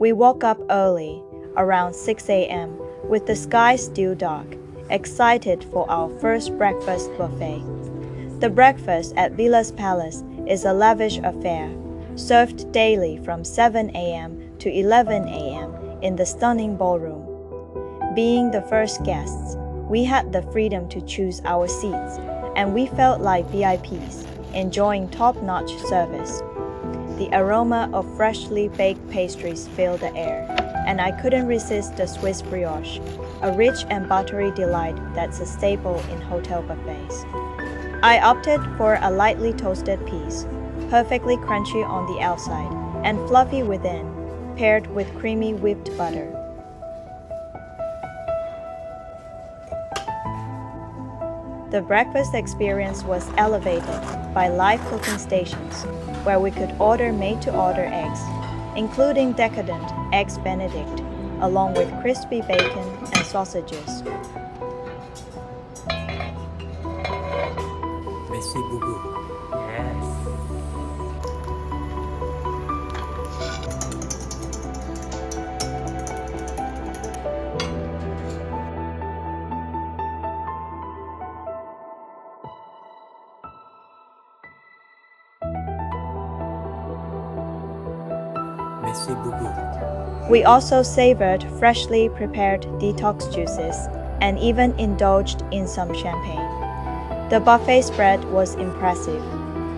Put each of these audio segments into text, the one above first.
We woke up early, around 6 a.m., with the sky still dark, excited for our first breakfast buffet. The breakfast at Villars Palace is a lavish affair, served daily from 7 a.m. to 11 a.m. in the stunning ballroom. Being the first guests, we had the freedom to choose our seats, and we felt like VIPs, enjoying top-notch service. The aroma of freshly baked pastries filled the air, and I couldn't resist the Swiss brioche, a rich and buttery delight that's a staple in hotel buffets. I opted for a lightly toasted piece, perfectly crunchy on the outside and fluffy within, paired with creamy whipped butter. The breakfast experience was elevated by live cooking stations, where we could order made-to-order eggs, including decadent Eggs Benedict, along with crispy bacon and sausages. Merci beaucoup. Yes. Merci beaucoup. We also savored freshly prepared detox juices and even indulged in some champagne. The buffet spread was impressive,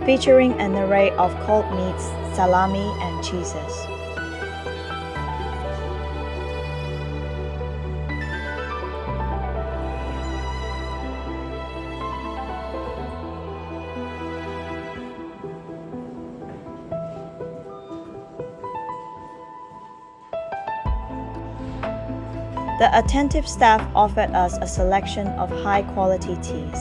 featuring an array of cold meats, salami, and cheeses. The attentive staff offered us a selection of high-quality teas,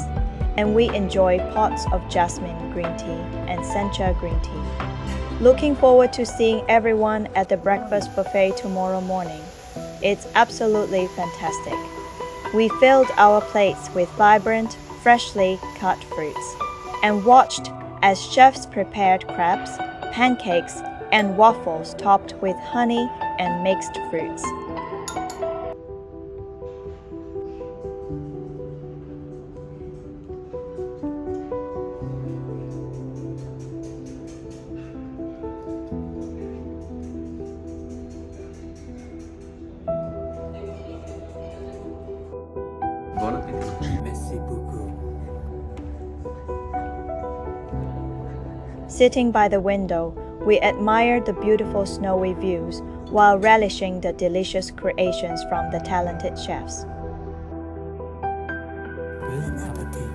and we enjoyed pots of Jasmine green tea and Sencha green tea. Looking forward to seeing everyone at the breakfast buffet tomorrow morning. It's absolutely fantastic. We filled our plates with vibrant, freshly cut fruits, and watched as chefs prepared crepes, pancakes, and waffles topped with honey and mixed fruits. Bon appétit. Merci beaucoup. Sitting by the window, we admired the beautiful snowy views while relishing the delicious creations from the talented chefs. Bon appétit.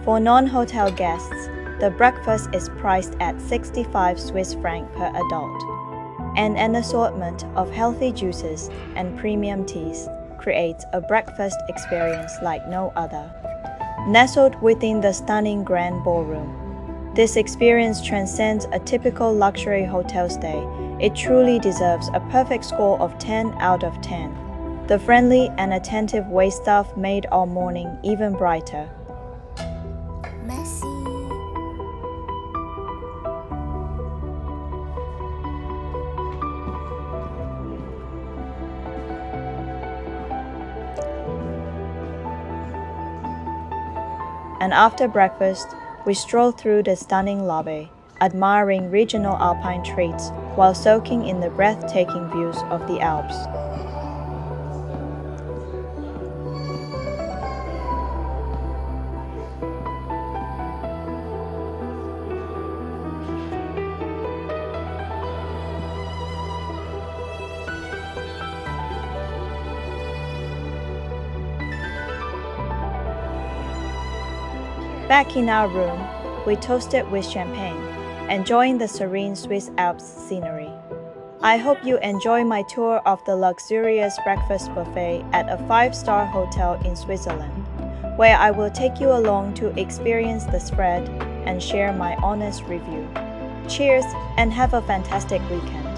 For non-hotel guests, the breakfast is priced at 65 Swiss francs per adult, and an assortment of healthy juices and premium teas creates a breakfast experience like no other. Nestled within the stunning grand ballroom, this experience transcends a typical luxury hotel stay. It truly deserves a perfect score of 10 out of 10. The friendly and attentive waitstaff made our morning even brighter. Merci. And after breakfast, we strolled through the stunning lobby, admiring regional alpine treats while soaking in the breathtaking views of the Alps. Back in our room, we toasted with champagne, enjoying the serene Swiss Alps scenery. I hope you enjoy my tour of the luxurious breakfast buffet at a 5-star hotel in Switzerland, where I will take you along to experience the spread and share my honest review. Cheers and have a fantastic weekend.